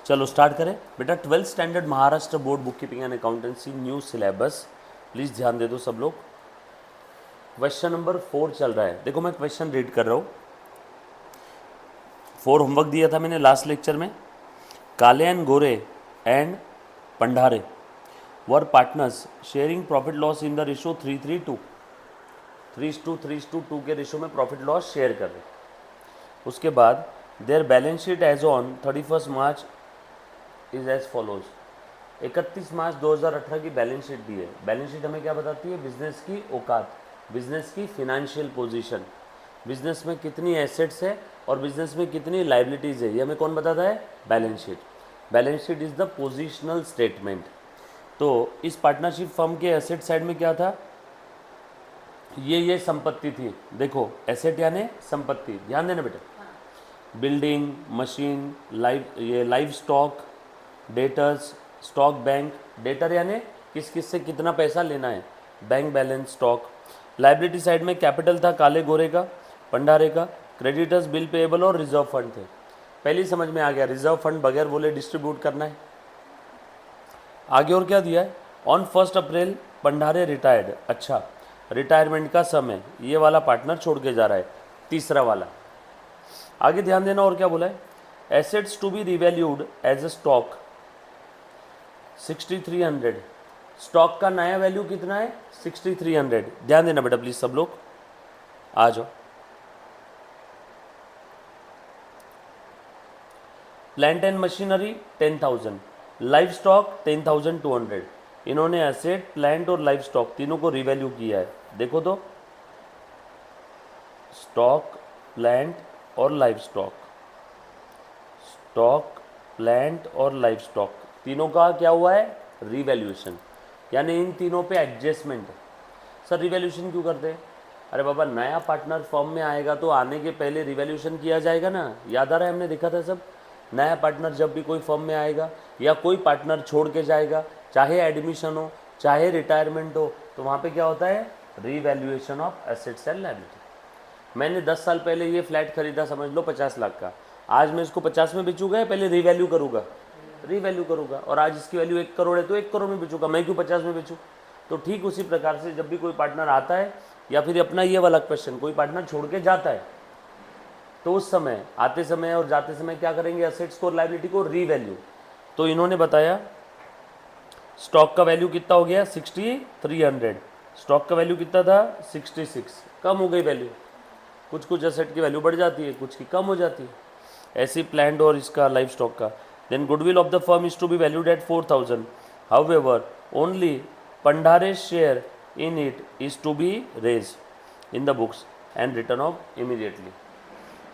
चलो स्टार्ट करें बेटा। 12th standard Maharashtra board book keeping and accountancy new syllabus, please ध्यान दे दो सब लोग। क्वेश्चन नंबर 4 चल रहा है। देखो मैं क्वेश्चन रीड कर रहा हूँ। 4 होमवर्क दिया था मैंने लास्ट लेक्चर में। काले and Gore and Pandare were partners sharing profit loss in the ratio 3:3:2। 3:2 के रेशो में प्रॉफिट लॉस शेयर कर रहे। उसके बाद their balance sheet as on 31 March is as follows. 31 March 2018 की बैलेंस शीट दी है। बैलेंस शीट हमें क्या बताती है? बिजनेस की औकात, बिजनेस की फिनेंशियल पोजीशन, बिजनेस में कितनी एसेट्स है और बिजनेस में कितनी लाइबिलिटीज़ है, ये हमें कौन बताता है? Balance sheet. Balance sheet is the positional statement. तो इस पार्टनरशिप फर्म के एसेट साइड में क्या था? ये संपत्ति थी। देखो एसेट यानी संपत्ति, ध्यान देना बेटा। Building, machine, live stock, debtors, stock bank. Debtor यानी किस किस से कितना पैसा लेना है, bank balance, stock. Liability side में कैपिटल था काले गोरे का, पंडारे का। क्रेडिटर्स, बिल पेएबल और रिजर्व फंड थे। पहले ही समझ में आ गया, रिजर्व फंड बगैर बोले डिस्ट्रीब्यूट करना है। आगे और क्या दिया है? On 1 April Pandare retired. अच्छा, रिटायरमेंट का समय ये वाला पार्टनर छोड़ के जा रहा है, तीसरा वाला। आगे ध्यान देना और क्या बोला है? Assets to be revalued as a stock 6300। Stock का नया वैल्यू कितना है? 6300। ध्यान देना बेटा प्लीज सब लोग, आ जाओ। Plant and machinery 10,000, live stock 10,200। इन्होंने एसेट, प्लांट और लाइव स्टॉक तीनों को रिवैल्यू किया है। देखो तो, स्टॉक, प्लांट और लाइव स्टॉक, स्टॉक, प्लांट और लाइव स्टॉक तीनों का क्या हुआ है? रिवैल्यूएशन, यानी इन तीनों पे एडजस्टमेंट है। सर रिवैल्यूएशन क्यों करते हैं? अरे बाबा, नया पार्टनर फर्म में आएगा तो आने के पहले रिवैल्यूएशन किया जाएगा ना। याद आ रहा है, हमने देखा था सब। नया पार्टनर जब भी कोई फर्म में आएगा या कोई पार्टनर छोड़ के जाएगा, चाहे एडमिशन हो चाहे रिटायरमेंट हो, तो वहाँ पे क्या होता है? Revaluation of assets and liability. मैंने 10 साल पहले ये फ्लैट खरीदा, समझ लो 50 लाख का। आज मैं इसको 50 में बेचूंगा या पहले रिवैल्यू करूँगा? रिवैल्यू करूँगा। और आज इसकी वैल्यू 1 करोड़ है तो 1 करोड़ में बेचूंगा, मैं क्यों 50 में बेचूँ? तो ठीक उसी प्रकार से जब भी कोई पार्टनर आता है, या फिर अपना ये वाला क्वेश्चन, कोई पार्टनर छोड़ के जाता है, तो उस समय, आते समय और जाते समय क्या करेंगे? एसेट्स को और लायबिलिटी को रिवैल्यू। तो इन्होंने बताया स्टॉक का वैल्यू कितना हो गया? 6300। स्टॉक का वैल्यू कितना था? 66। कम हो गई वैल्यू। कुछ कुछ एसेट की वैल्यू बढ़ जाती है, कुछ की कम हो जाती है। ऐसी प्लान्ड और इसका लाइव स्टॉक का। Then goodwill of the firm is to be valued at 4000। However only Pandare share in it is to be raise in the books and written off immediately.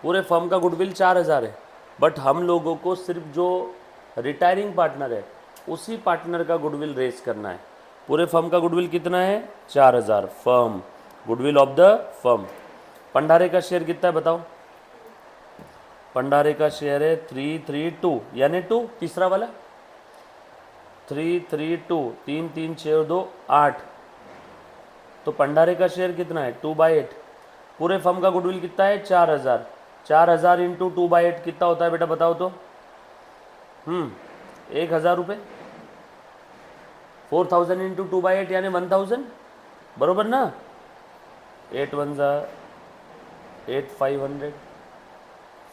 पूरे फर्म का गुडविल 4000 है, but हम लोगों को सिर्फ जो retiring partner है उसी पार्टनर का गुडविल रेज करना है। पूरे फर्म का गुडविल कितना है? 4000। Firm goodwill of the firm. Pandare का शेयर कितना है बताओ? पंडारे का शेयर है 332, यानी 2, तीसरा वाला 332, 3 3 6 2 8। तो पंडारे का शेयर कितना है? 2/8। पूरे फर्म का गुडविल कितना है? 4000। 4000 इंटू 2/8 कितना होता है बेटा बताओ तो? 1000 रुपये। 4000 इंटू 2/8 यानी 1000, बरोबर ना? 8 1 8 500,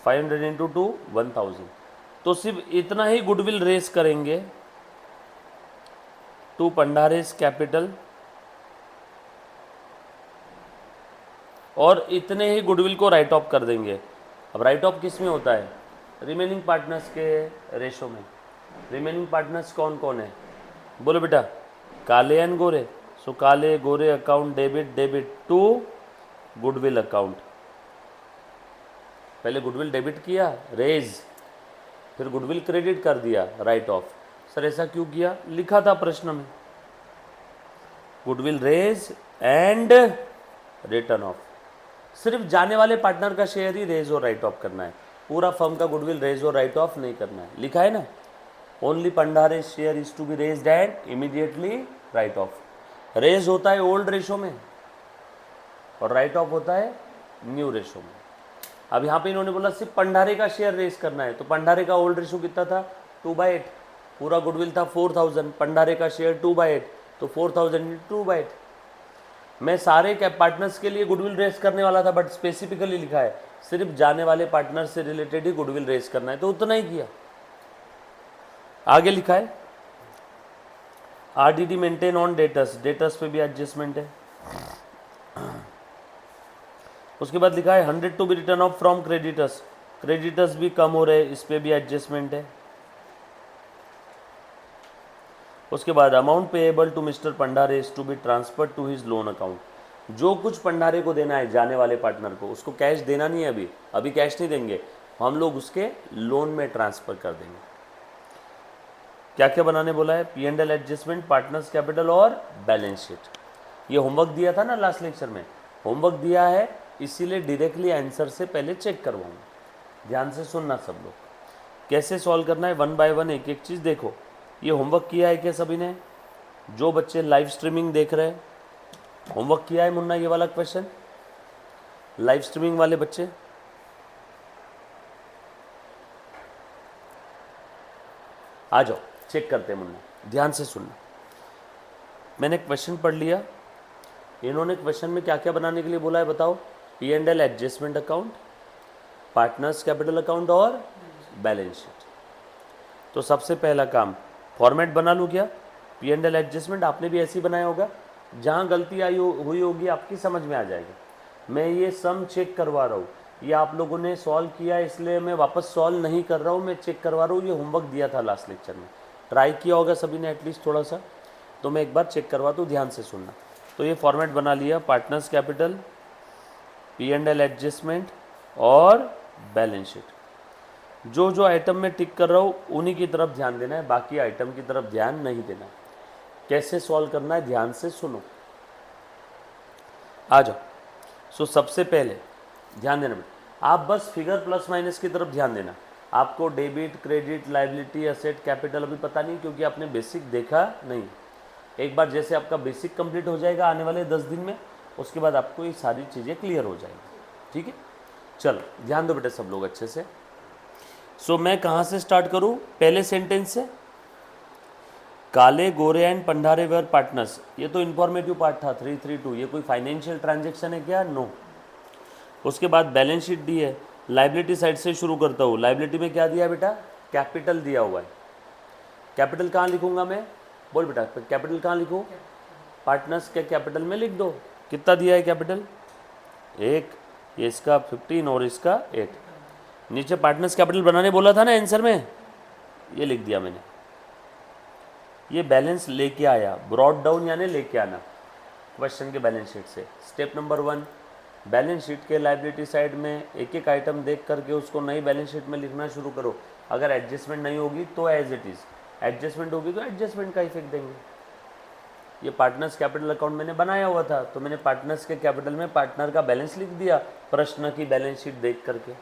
500 इंटू 2 1000। तो सिर्फ इतना ही गुडविल रेस करेंगे टू पंडारेस कैपिटल, और इतने ही गुडविल को राइट ऑफ कर देंगे। अब राइट ऑफ किस में होता है? रिमेनिंग पार्टनर्स के रेशो में। रिमेनिंग पार्टनर्स कौन कौन है? बोलो बेटा। काले and Gore. So Kale Gore account debit to goodwill account. पहले गुडविल डेबिट किया, रेज, फिर गुडविल क्रेडिट कर दिया, राइट ऑफ। सर ऐसा क्यों किया? लिखा था प्रश्न में, goodwill raise and written off. सिर्फ जाने वाले पार्टनर का शेयर ही रेज और राइट ऑफ करना है, पूरा फर्म का गुडविल रेज और राइट ऑफ नहीं करना है। लिखा है ना, only Pandare share is to be raised and immediately write off. Raise होता है ओल्ड रेशो में और राइट ऑफ होता है न्यू रेशो में। अब यहाँ पे इन्होंने बोला सिर्फ पंडारे का शेयर रेज करना है, तो पंडारे का ओल्ड रेशो कितना था? 2/8, पूरा गुडविल था 4000, भंडारे का शेयर 2/8, तो 4000 2/8। मैं सारे कैप पार्टनर्स के लिए गुडविल रेस करने वाला था, बट स्पेसिफिकली लिखा है सिर्फ जाने वाले पार्टनर से रिलेटेड ही गुडविल रेस करना है, तो उतना ही किया। आगे लिखा है RDD maintain on debtors, debtors पे भी एडजस्टमेंट है। उसके बाद लिखा है 100 to be written off from creditors, creditors भी कम हो रहे, इस पे भी एडजस्टमेंट है। उसके बाद amount payable to mister Bhandare is to be transfer to his loan account, जो कुछ भंडारे को देना है जाने वाले पार्टनर को, उसको कैश देना नहीं है, अभी कैश नहीं देंगे हम लोग, उसके लोन में ट्रांसफर कर देंगे। क्या क्या बनाने बोला है, P&L एडजस्टमेंट, पार्टनर्स कैपिटल और बैलेंस शीट। ये होमवर्क दिया था ना लास्ट लेक्चर में, होमवर्क दिया है इसीलिए डायरेक्टली आंसर से पहले चेक करवाऊंगा। ध्यान से सुनना सब लोग, कैसे सॉल्व करना है 1 बाय 1 एक एक चीज़ देखो। ये होमवर्क किया है क्या सभी ने? जो बच्चे लाइव स्ट्रीमिंग देख रहे हैं होमवर्क किया है मुन्ना ये वाला क्वेश्चन? लाइव स्ट्रीमिंग वाले बच्चे आ जाओ, चेक करते हैं मुन्ना, ध्यान से सुनना। मैंने क्वेश्चन पढ़ लिया, इन्होंने क्वेश्चन में क्या क्या बनाने के लिए बोला है बताओ? P&L adjustment account, partners capital account और बैलेंस शीट। तो सबसे पहला काम फॉर्मेट बना लूँ क्या? P&L एडजस्टमेंट आपने भी ऐसे ही बनाया होगा, जहाँ गलती हुई होगी आपकी समझ में आ जाएगा। मैं ये सम चेक करवा रहा हूँ, ये आप लोगों ने सॉल्व किया इसलिए मैं वापस सॉल्व नहीं कर रहा हूँ, मैं चेक करवा रहा हूँ। ये होमवर्क दिया था लास्ट लेक्चर में, ट्राई किया होगा सभी ने एटलीस्ट थोड़ा सा, तो मैं एक बार चेक करवाता हूँ, ध्यान से सुनना। तो ये फॉर्मेट बना लिया, पार्टनर्स कैपिटल, P&L एडजस्टमेंट और बैलेंस शीट। जो जो आइटम में टिक कर रहा हूँ उन्हीं की तरफ ध्यान देना है, बाकी आइटम की तरफ ध्यान नहीं देना। कैसे सॉल्व करना है ध्यान से सुनो, आ जाओ। सो सबसे पहले ध्यान देना, आप बस फिगर प्लस माइनस की तरफ ध्यान देना। आपको debit, credit, liability, asset, capital अभी पता नहीं, क्योंकि आपने बेसिक देखा नहीं। एक बार जैसे आपका बेसिक कंप्लीट हो जाएगा आने वाले 10 दिन में, उसके बाद आपको ये सारी चीज़ें क्लियर हो जाएंगी, ठीक है? चलो ध्यान दो बेटे सब लोग अच्छे से। सो मैं कहाँ से स्टार्ट करूँ? पहले सेंटेंस से, काले गोरे एंड भंडारे वेयर पार्टनर्स। ये तो इन्फॉर्मेटिव पार्ट था 332, ये कोई फाइनेंशियल ट्रांजेक्शन है क्या? नो। उसके बाद बैलेंस शीट दी है, लाइबिलिटी साइड से शुरू करता हूँ। लाइबिलिटी में क्या दिया है बेटा? कैपिटल दिया हुआ है। कैपिटल कहाँ लिखूंगा मैं? बोल बेटा, कैपिटल कहाँ लिखूँ? पार्टनर्स के कैपिटल में लिख दो। कितना दिया है कैपिटल? 1, ये इसका 15 और इसका 8। नीचे पार्टनर्स कैपिटल बनाने बोला था ना आंसर में, ये लिख दिया मैंने। ये बैलेंस लेके आया, ब्रॉड डाउन यानी लेके आना क्वेश्चन के बैलेंस शीट से। स्टेप नंबर 1, बैलेंस शीट के लाइबिलिटी साइड में एक एक आइटम देख करके उसको नई बैलेंस शीट में लिखना शुरू करो। अगर एडजस्टमेंट नहीं होगी तो एज इट इज़, एडजस्टमेंट होगी तो एडजस्टमेंट का इफेक्ट देंगे। ये पार्टनर्स कैपिटल अकाउंट मैंने बनाया हुआ था, तो मैंने पार्टनर्स के कैपिटल में पार्टनर का बैलेंस लिख दिया, प्रश्न की बैलेंस शीट देख करके,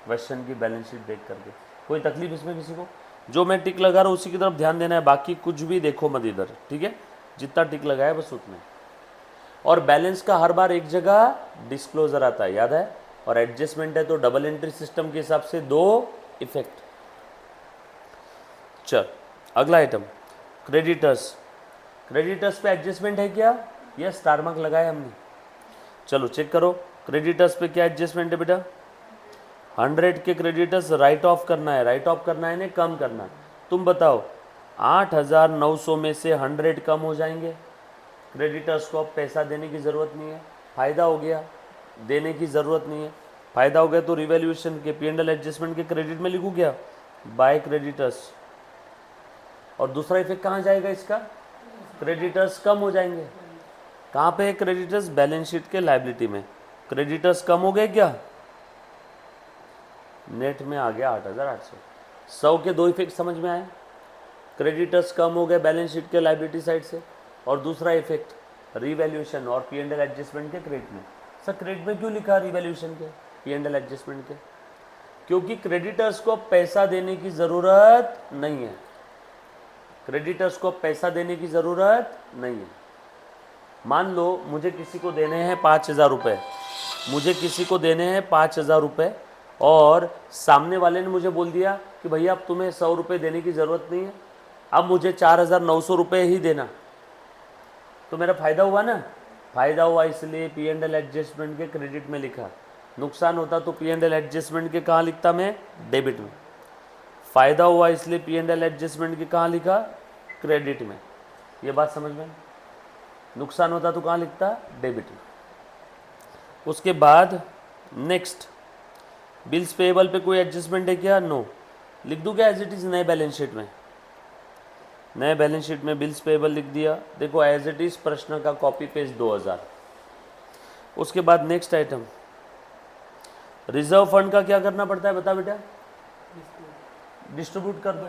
क्वेश्चन की बैलेंस शीट देख करके। कोई तकलीफ इसमें किसी को? जो मैं टिक लगा रहा हूँ उसी की तरफ ध्यान देना है, बाकी कुछ भी देखो मत इधर, ठीक है? जितना टिक लगाया बस उतना। और बैलेंस का हर बार एक जगह डिस्क्लोजर आता है, याद है? और एडजस्टमेंट है तो डबल एंट्री सिस्टम के हिसाब से 2 इफेक्ट। चल अगला आइटम, क्रेडिटर्स। क्रेडिटर्स पे एडजस्टमेंट है क्या? यह स्टार मार्क लगाया हमने। चलो चेक करो, क्रेडिटर्स पे क्या एडजस्टमेंट है बेटा? 100 के क्रेडिटर्स राइट ऑफ करना है। राइट ऑफ करना है ना, कम करना है। तुम बताओ 8900 में से 100 कम हो जाएंगे। क्रेडिटर्स को अब पैसा देने की ज़रूरत नहीं है, फ़ायदा हो गया, देने की ज़रूरत नहीं है, फ़ायदा हो गया। तो रिवैल्यूएशन के P&L एडजस्टमेंट के क्रेडिट में लिखूँ क्या? By creditors. और दूसरा इफेक्ट कहाँ जाएगा इसका? क्रेडिटर्स कम हो जाएंगे। कहाँ पे है क्रेडिटर्स? बैलेंस शीट के लायबिलिटी में। क्रेडिटर्स कम हो गए क्या? नेट में आ गया 8800। 100 के 2 इफेक्ट समझ में आए? क्रेडिटर्स कम हो गए बैलेंस शीट के लायबिलिटी साइड से, और दूसरा इफेक्ट रिवैल्यूएशन और P&L एडजस्टमेंट के क्रेडिट में। सर क्रेडिट में क्यों लिखा रिवैल्यूएशन के, P&L एडजस्टमेंट के? क्योंकि क्रेडिटर्स को पैसा देने की ज़रूरत नहीं है। क्रेडिटर्स को पैसा देने की ज़रूरत नहीं है। मान लो मुझे किसी को देने हैं 5000 रुपये, मुझे किसी को देने हैं 5000 रुपये, और सामने वाले ने मुझे बोल दिया कि भैया अब तुम्हें 100 रुपये देने की ज़रूरत नहीं है, अब मुझे 4,900 रुपये ही देना, तो मेरा फ़ायदा हुआ ना। फ़ायदा हुआ इसलिए पी एंड एल एडजस्टमेंट के क्रेडिट में लिखा, नुकसान होता तो पी एंड एल एडजस्टमेंट के कहाँ लिखता मैं, डेबिट में। फ़ायदा हुआ इसलिए पी एंड एल एडजस्टमेंट के कहाँ लिखा, क्रेडिट में। ये बात समझ में, नुकसान होता तो कहाँ लिखता, डेबिट में। उसके बाद नेक्स्ट, बिल्स पेएबल पे कोई एडजस्टमेंट है क्या, नो। लिख दूँ क्या एज इट इज़ नए बैलेंस शीट में, नए बैलेंस शीट में बिल्स पेएबल लिख दिया। देखो एज इट इज़ प्रश्न का कॉपी पेस्ट 2000। उसके बाद नेक्स्ट आइटम, रिजर्व फंड का क्या करना पड़ता है, बता बेटा, डिस्ट्रीब्यूट कर दो,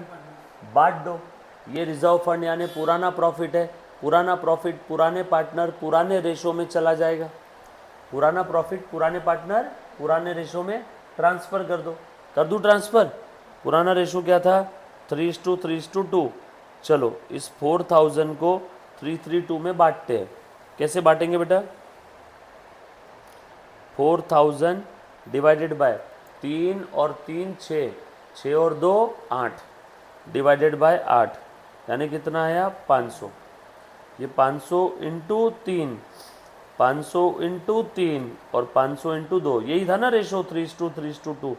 बांट दो। ये रिजर्व फंड यानी पुराना प्रॉफिट है, पुराना प्रॉफिट पुराने पार्टनर पुराने रेशो में चला जाएगा, पुराना प्रॉफिट पुराने पार्टनर पुराने रेशो में ट्रांसफ़र कर दो। कर दूँ ट्रांसफ़र, पुराना रेशो क्या था, 3:2। चलो इस 4000 को 3:2 में बांटते हैं। कैसे बांटेंगे बेटा, 4000 डिवाइडेड बाय 3 और 3 6, 6 और 2 8, डिवाइडेड बाय 8, यानी कितना आया 500। ये 500 इंटू 3, 500 इंटू 3 और 500 इंटू 2, यही था ना रेशो 3:2।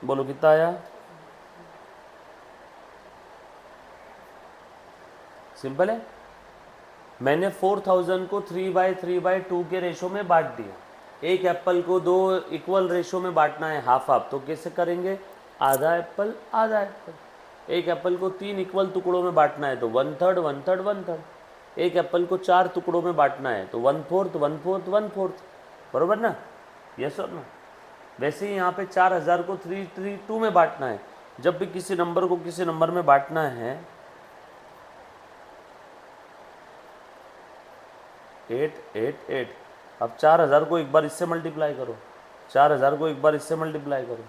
बोलो कितना आया, सिंपल है। मैंने 4000 को 3/3/2 के रेशो में बांट दिया। एक एप्पल को 2 इक्वल रेशो में बांटना है, हाफ हाफ, तो कैसे करेंगे, आधा एप्पल आधा एप्पल। एक एप्पल को 3 इक्वल टुकड़ों में बांटना है तो 1/3 1/3 1/3। एक एप्पल को 4 टुकड़ों में बांटना है तो 1/4 1/4 1/4, बरोबर ना, यस और नो। वैसे ही यहाँ पे 4000 को 3:2 में बांटना है। जब भी किसी नंबर को किसी नंबर में बांटना है, 8 8 8, अब 4000 को एक बार इससे मल्टीप्लाई करो, 4000 को एक बार इससे मल्टीप्लाई करो,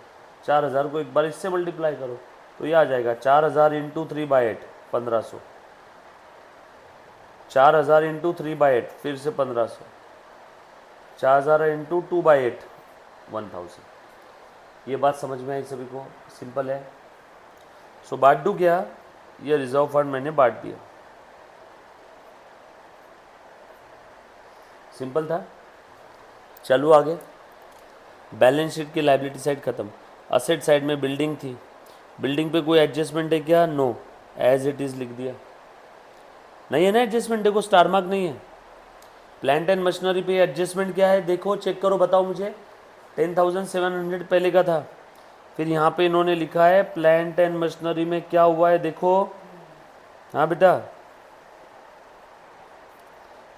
4000 को एक बार इससे मल्टीप्लाई करो, तो ये आ जाएगा 4000 इंटू 3/8 1500, 4000 इंटू 3/8 फिर से 1500, 4000 इंटू 2/8 1000। ये बात समझ में आई सभी को, सिंपल है। सो बांट दूँ क्या, ये रिजर्व फंड मैंने बांट दिया, सिंपल था। चलो आगे, बैलेंस शीट की लायबिलिटी साइड खत्म, असेट साइड में बिल्डिंग थी, बिल्डिंग पे कोई एडजस्टमेंट है क्या, नो, एज इट इज़ लिख दिया। नहीं है ना एडजस्टमेंट, देखो स्टार मार्क नहीं है। प्लांट एंड मशीनरी पे एडजस्टमेंट क्या है, देखो चेक करो, बताओ मुझे। 10,700 पहले का था, फिर यहाँ पे इन्होंने लिखा है प्लांट एंड मशीनरी में क्या हुआ है, देखो। हाँ बेटा,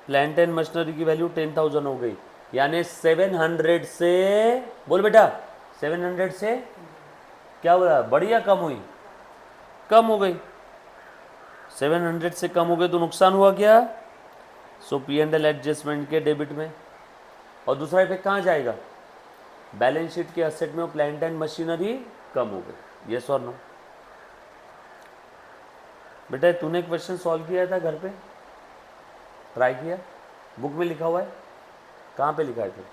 प्लांट एंड मशीनरी की वैल्यू 10,000 हो गई, यानी 700 से, बोल बेटा 700 से क्या हो रहा है, बड़ी या कम हुई, कम हो गई। 700 से कम हो गई तो नुकसान हुआ क्या, सो पी एंड एल एडजस्टमेंट के डेबिट में। और दूसरा इफेक्ट कहाँ जाएगा, बैलेंस शीट के असेट में प्लांट एंड मशीनरी कम हो गई, यस और नो। बेटा तूने क्वेश्चन सॉल्व किया था घर पे, ट्राई किया, बुक में लिखा हुआ है, कहाँ पे लिखा है फिर,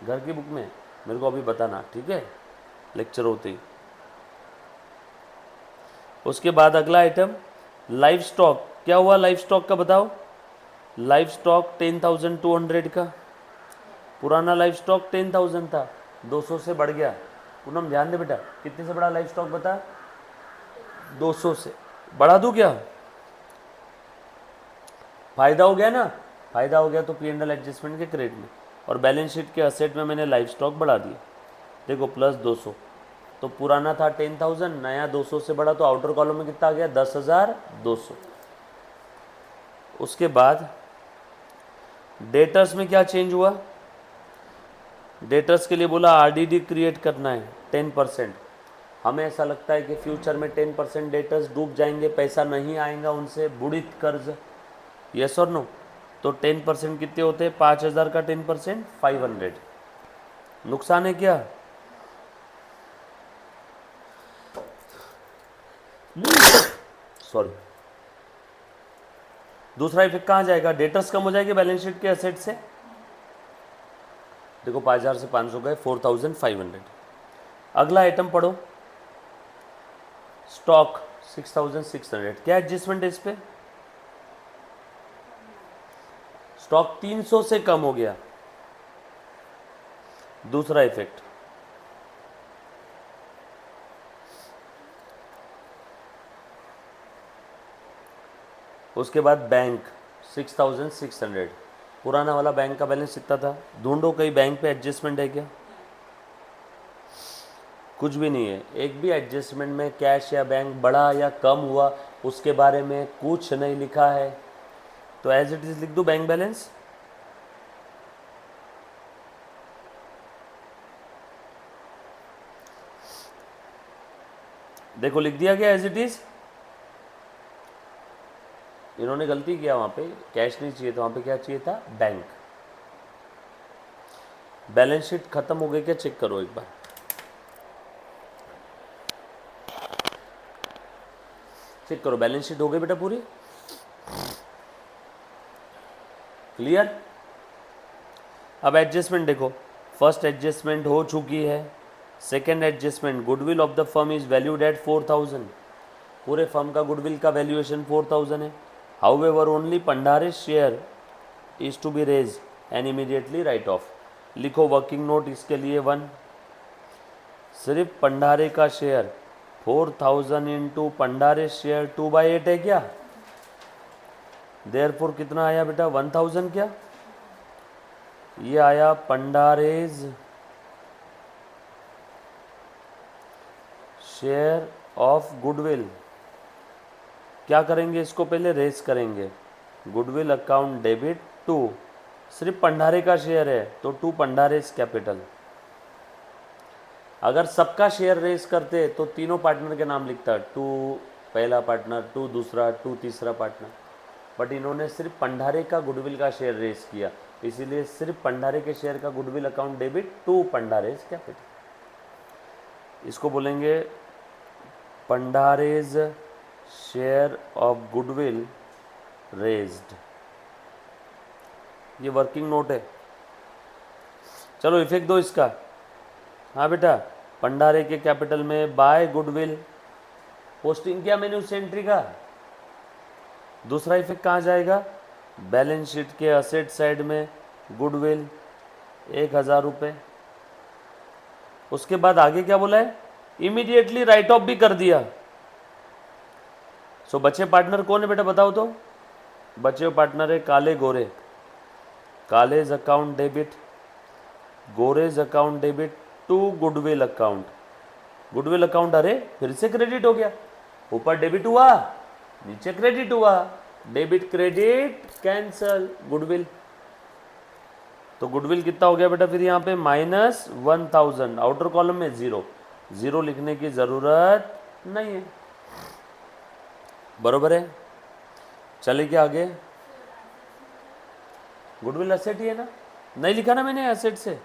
घर की बुक में, मेरे को अभी बताना, ठीक है, लेक्चर होते ही। उसके बाद अगला आइटम लाइफ स्टॉक, क्या हुआ लाइफ स्टॉक का बताओ। लाइफ स्टॉक 10,200 का, पुराना लाइफ स्टॉक 10,000 था, 200 से बढ़ गया। पूनम ध्यान दे बेटा, कितने से बढ़ा लाइफ स्टॉक बता, 200 से। बढ़ा दूँ क्या, फायदा हो गया ना, फायदा हो गया तो पी एंड एल एडजस्टमेंट के क्रेडिट में। और बैलेंस शीट के असेट में मैंने लाइफ स्टॉक बढ़ा दिया, देखो प्लस 200, तो पुराना था 10,000, नया 200 से बढ़ा, तो आउटर कॉलम में कितना आ गया, 10,200। उसके बाद डेटर्स में क्या चेंज हुआ, डेटर्स के लिए बोला आरडीडी क्रिएट करना है 10%। हमें ऐसा लगता है कि फ्यूचर में 10% डेटर्स डूब जाएंगे, पैसा नहीं आएगा उनसे, बुढ़ित कर्ज, यस और नो। तो 10% कितने होते हैं, 5,000 का 10% 500, नुकसान है क्या, सॉरी। दूसरा इफेक्ट कहाँ जाएगा, डेटर्स कम हो जाएंगे बैलेंस शीट के एसेट से, देखो 5000 से 500 गए 4500। अगला आइटम पढ़ो, स्टॉक 6600। क्या एडजस्टमेंट है इस पे? स्टॉक 300 से कम हो गया, दूसरा इफेक्ट। उसके बाद बैंक 6600, पुराना वाला बैंक का बैलेंस कितना था? ढूंढो कहीं बैंक पे एडजस्टमेंट है क्या? कुछ भी नहीं है। एक भी एडजस्टमेंट में कैश या बैंक बढ़ा या कम हुआ उसके बारे में कुछ नहीं लिखा है, तो एज इट इज लिख दो बैंक बैलेंस। देखो लिख दिया गया एज इट इज। इन्होंने गलती किया, वहां पे कैश नहीं चाहिए था, वहां पे क्या चाहिए था? बैंक। बैलेंस शीट खत्म हो गई क्या? चेक करो एक बार। चेक करो बैलेंस शीट हो गई बेटा पूरी? क्लियर? अब एडजस्टमेंट देखो, फर्स्ट एडजस्टमेंट हो चुकी है। Second adjustment, goodwill of the firm is valued at 4000। पूरे फर्म का गुडविल का वैल्यूएशन 4000 है। However only Pandare share is to be raise and immediately write off. लिखो वर्किंग नोट इसके लिए 1। सिर्फ पंडारे का शेयर 4000 इंटू पंडारे शेयर 2/8 है क्या? देयरफॉर कितना आया बेटा? 1000। क्या ये आया पंडारेज शेयर ऑफ गुडविल। क्या करेंगे इसको? पहले रेस करेंगे। गुडविल अकाउंट डेबिट टू, सिर्फ पंडारे का शेयर है तो टू पंडारेज कैपिटल। अगर सबका शेयर रेस करते तो तीनों पार्टनर के नाम लिखता, टू पहला पार्टनर, टू दूसरा, टू तीसरा पार्टनर। बट इन्होंने सिर्फ पंडारे का गुडविल का शेयर रेस किया, इसीलिए सिर्फ पंडारे के शेयर का goodwill account debit to Pandare's capital. इसको बोलेंगे Pandare's share of goodwill raised. ये वर्किंग नोट है। चलो इफेक्ट दो इसका। हाँ बेटा, पंडारे के कैपिटल में बाय गुडविल, पोस्टिंग किया मैंने उस एंट्री का। दूसरा इफेक्ट कहाँ जाएगा? बैलेंस शीट के असेट साइड में गुडविल 1000 रुपये। उसके बाद आगे क्या बोला है? इमीडिएटली राइट ऑफ भी कर दिया। सो बचे पार्टनर कौन है बेटा बताओ तो? बचे पार्टनर है Kale Gore. Kale's account debit, Gore's account debit to goodwill account. Goodwill account अरे फिर से क्रेडिट हो गया। ऊपर डेबिट हुआ, नीचे क्रेडिट हुआ। Debit credit cancel goodwill. तो गुडविल कितना हो गया बेटा फिर यहाँ पे? -1000। आउटर कॉलम में 0, 0 लिखने की जरूरत नहीं है। बरोबर है? चले क्या आगे? गुडविल एसेट ही है ना, नहीं लिखा ना मैंने एसेट से,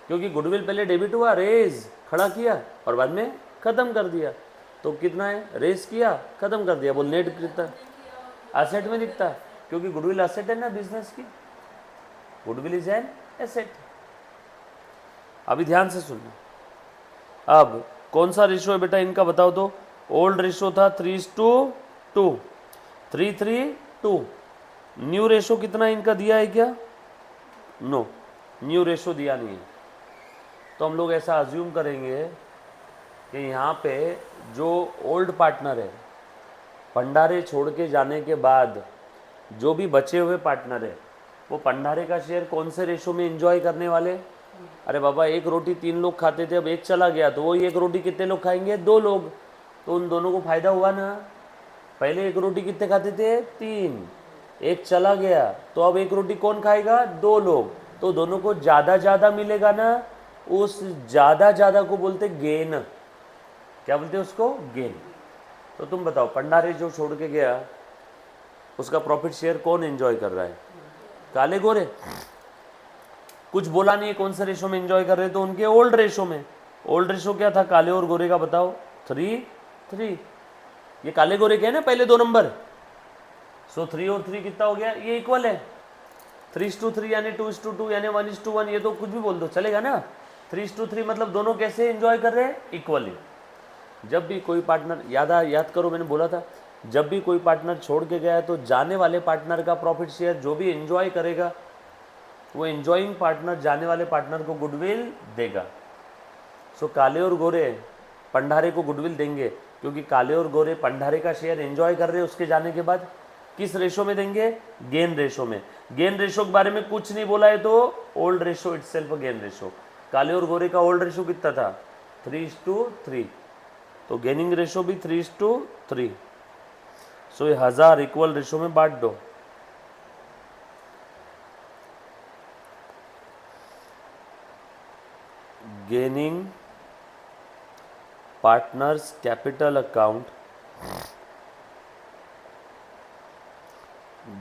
क्योंकि गुडविल पहले डेबिट हुआ, रेज खड़ा किया और बाद में खत्म कर दिया। तो कितना है? रेज किया, खत्म कर दिया। बोल नेट कितना? एसेट में दिखता है, क्योंकि गुडविल एसेट है ना बिजनेस की। Goodwill is an asset. अभी ध्यान से सुनना। अब कौन सा रेशो है बेटा इनका बताओ तो? ओल्ड रेशो था 3:2, 3:3:2। न्यू रेशो कितना इनका दिया है क्या? नो, न्यू रेशो दिया नहीं है। तो हम लोग ऐसा अज्यूम करेंगे कि यहाँ पे जो ओल्ड पार्टनर है, भंडारे छोड़ के जाने के बाद जो भी बचे हुए पार्टनर है, वो भंडारे का शेयर कौन से रेशो में एंजॉय करने वाले? अरे बाबा, एक रोटी 3 लोग खाते थे, अब एक चला गया तो वो एक रोटी कितने लोग खाएंगे? 2 लोग। तो उन दोनों को फायदा हुआ ना। पहले एक रोटी कितने खाते थे? 3, एक चला गया तो अब एक रोटी कौन खाएगा? 2 लोग। तो दोनों को ज़्यादा मिलेगा ना। उस ज़्यादा को बोलते गेन। क्या बोलते हैं उसको? गेन। तो तुम बताओ, भंडारे जो छोड़ के गया उसका प्रॉफिट शेयर कौन एंजॉय कर रहा है? काले गोरे। कुछ बोला नहीं है कौन से रेशो में एंजॉय कर रहे, तो उनके ओल्ड रेशो में। ओल्ड रेशो क्या था काले और गोरे का बताओ? 3:3। ये काले गोरे के है ना पहले 2 नंबर। सो 3 और 3 कितना हो गया? ये इक्वल है। 3:3 यानी 2:2 यानी 1:1, ये तो कुछ भी बोल दो चलेगा ना। 3:3 मतलब दोनों कैसे एंजॉय कर रहे हैं, इक्वली। जब भी कोई पार्टनर, याद करो मैंने बोला था, जब भी कोई पार्टनर छोड़ के गया है तो जाने वाले पार्टनर का प्रॉफिट शेयर जो भी एंजॉय करेगा वो एंजॉइंग पार्टनर जाने वाले पार्टनर को गुडविल देगा। सो काले और गोरे पंडारे को गुडविल देंगे, क्योंकि काले और गोरे पंडारे का शेयर एंजॉय कर रहे हैं उसके जाने के बाद। किस रेशो में देंगे, गेन रेशो में। गेन रेशो के बारे में कुछ नहीं बोला है तो old ratio itself gain ratio. काले और गोरे का ओल्ड रेशो कितना था, 3:3, तो गेनिंग रेशो भी 3:3। सो ये 1000 इक्वल रेशो में बांट दो। Gaining partners capital account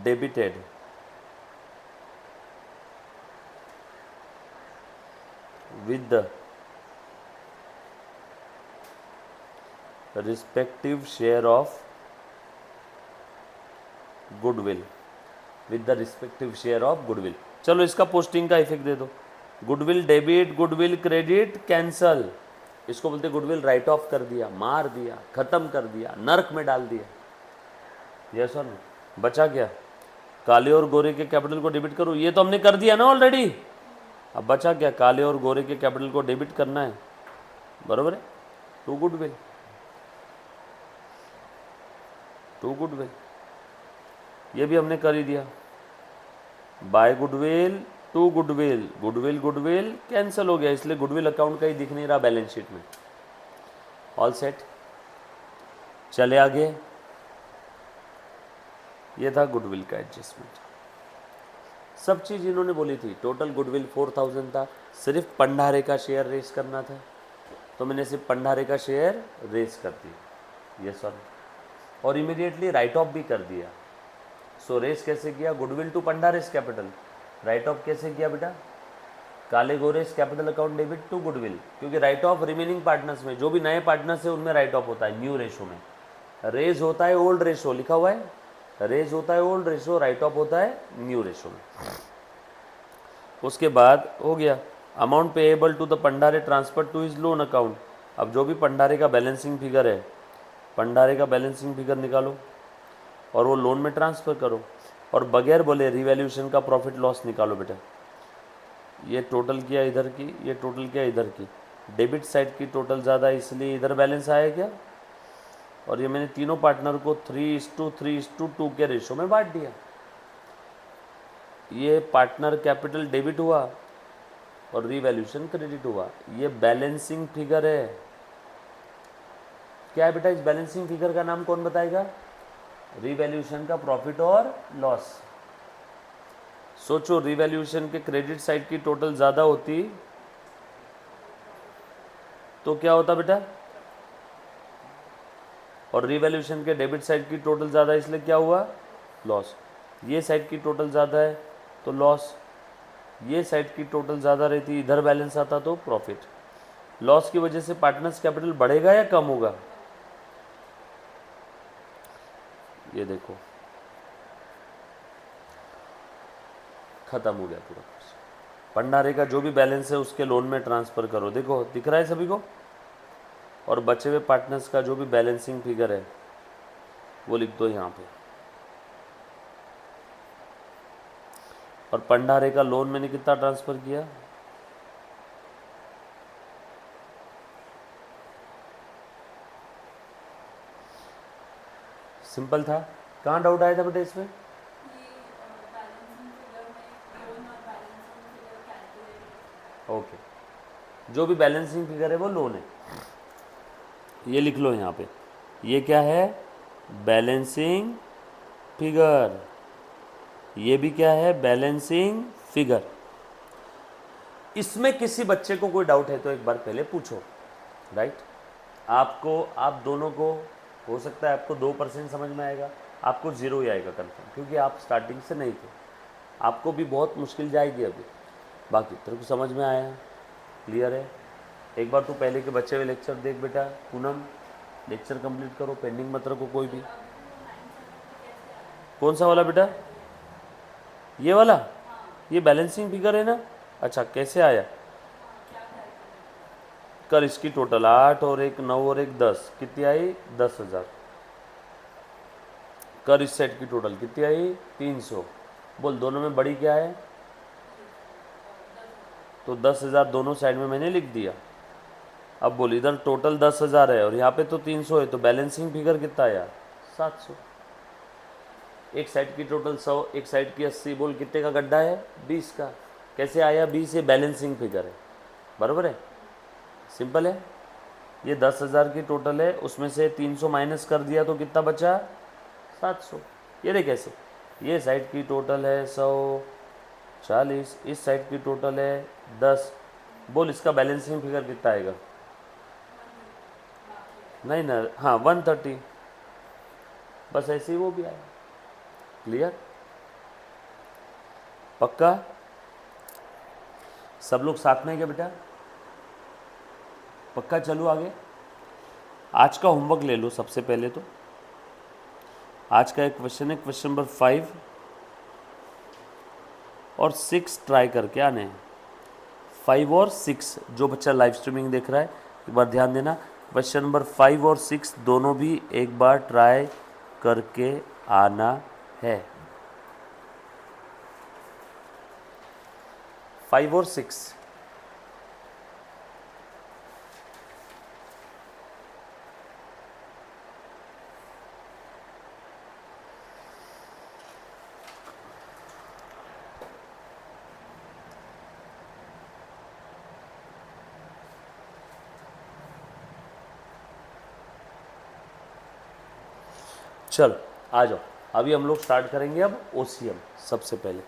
debited with the respective share of goodwill, with the respective share of goodwill। चलो इसका पोस्टिंग का इफेक्ट दे दो। Goodwill debit, goodwill credit, cancel. इसको बोलते गुडविल राइट ऑफ कर दिया, मार दिया, खत्म कर दिया, नर्क में डाल दिया। यस और नो, बचा क्या, काले और गोरे के कैपिटल को डेबिट करो, ये तो हमने कर दिया ना ऑलरेडी। अब बचा क्या, काले और गोरे के कैपिटल को डेबिट करना है, बरोबर है, टू गुडविल, टू गुडविल, ये भी हमने कर ही दिया। By goodwill to goodwill, goodwill goodwill cancel हो गया, इसलिए गुडविल अकाउंट कहीं दिख नहीं रहा बैलेंस शीट में। ऑल सेट, चले आगे। ये था गुडविल का एडजस्टमेंट। सब चीज़ इन्होंने बोली थी। टोटल गुडविल 4000 था, सिर्फ पंडारे का शेयर रेस करना था, तो मैंने सिर्फ पंडारे का शेयर रेस कर दी, ये सर, और इमीडिएटली राइट ऑफ भी कर दिया। सो रेस कैसे किया, goodwill to Pandare's capital, write off कैसे किया बेटा, Kale Gore's capital account debit to goodwill, क्योंकि राइट ऑफ रिमेनिंग पार्टनर्स में, जो भी नए पार्टनर्स है उनमें राइट ऑफ होता है न्यू रेशो में। रेज होता है ओल्ड रेशो, लिखा हुआ है, रेज होता है ओल्ड रेशो, राइट ऑफ होता है न्यू रेशो में। उसके बाद हो गया amount payable to the Pandare transfer to his loan account. अब जो भी पंडारे का बैलेंसिंग फिगर है, पंडारे का बैलेंसिंग फिगर निकालो और वो लोन में ट्रांसफ़र करो, और बगैर बोले रिवैल्यूएशन का प्रॉफिट लॉस निकालो बेटा। ये टोटल किया इधर की, ये टोटल किया इधर की, डेबिट साइड की टोटल ज़्यादा इसलिए इधर बैलेंस आया क्या, और ये मैंने तीनों पार्टनर को 3:3:2 के रेशो में बांट दिया। ये पार्टनर कैपिटल डेबिट हुआ और रिवैल्यूएशन क्रेडिट हुआ। ये बैलेंसिंग फिगर है। क्या है बेटा, इस बैलेंसिंग फिगर का नाम कौन बताएगा, रिवैल्यूएशन का प्रॉफिट और लॉस। सोचो रिवैल्यूएशन के क्रेडिट साइड की टोटल ज़्यादा होती तो क्या होता बेटा, और रिवैल्यूएशन के डेबिट साइड की टोटल ज़्यादा इसलिए क्या हुआ, लॉस। ये साइड की टोटल ज़्यादा है तो लॉस, ये साइड की टोटल ज़्यादा रहती, इधर बैलेंस आता तो प्रॉफिट। लॉस की वजह से पार्टनर्स कैपिटल बढ़ेगा या कम होगा, ये देखो खत्म हो गया पूरा। पंडारे का जो भी बैलेंस है उसके लोन में ट्रांसफ़र करो, देखो दिख रहा है सभी को, और बचे हुए पार्टनर्स का जो भी बैलेंसिंग फिगर है वो लिख दो यहाँ पे। और पंडारे का लोन मैंने कितना ट्रांसफ़र किया, सिंपल था। कहाँ डाउट आया था बेटा इसमें, ओके, जो भी बैलेंसिंग फिगर है वो लोन है, ये लिख लो यहाँ पे। ये क्या है, बैलेंसिंग फिगर, ये भी क्या है, बैलेंसिंग फिगर। इसमें किसी बच्चे को कोई डाउट है तो एक बार पहले पूछो, राइट। आपको, आप दोनों को हो सकता है आपको 2% समझ में आएगा, आपको 0 ही आएगा कंफर्म, क्योंकि आप स्टार्टिंग से नहीं थे, आपको भी बहुत मुश्किल जाएगी अभी। बाकी तेरे को समझ में आया, क्लियर है। एक बार तू पहले के बच्चे हुए लेक्चर देख बेटा, पूनम लेक्चर कंप्लीट करो, पेंडिंग मत रखो कोई भी। कौन सा वाला बेटा, ये वाला, ये बैलेंसिंग फिगर है ना। अच्छा कैसे आया, कर इसकी टोटल 8 और 1 9 और 1 10 कितनी आई 10,000। कर इस सेट की टोटल कितनी आई 300। बोल दोनों में बड़ी क्या है, तो 10,000 दोनों साइड में मैंने लिख दिया। अब बोल इधर टोटल 10,000 है और यहाँ पे तो 300 है, तो बैलेंसिंग फिगर कितना आया 700। एक साइड की टोटल 100, एक साइड की 80, बोल कितने का गड्ढा है 20 का। कैसे आया 20, ये बैलेंसिंग फिगर है, बराबर है, सिंपल है। ये 10,000 की टोटल है, उसमें से 300 माइनस कर दिया तो कितना बचा 700। ये देख कैसे, ये साइड की टोटल है 140, इस साइड की टोटल है 10। बोल इसका बैलेंसिंग फिगर कितना आएगा, नहीं ना, हाँ 130। बस ऐसे ही वो भी आया। क्लियर, पक्का, सब लोग साथ में है क्या बेटा, पक्का। चलो आगे, आज का होमवर्क ले लो। सबसे पहले तो आज का एक क्वेश्चन है, क्वेश्चन नंबर 5 और 6 ट्राई करके आने हैं। 5 और 6 जो बच्चा लाइव स्ट्रीमिंग देख रहा है एक बार ध्यान देना, क्वेश्चन नंबर 5 और 6 दोनों भी एक बार ट्राई करके आना है। 5 और 6 चल आ जाओ। अभी हम लोग स्टार्ट करेंगे अब ओसीएम सबसे पहले।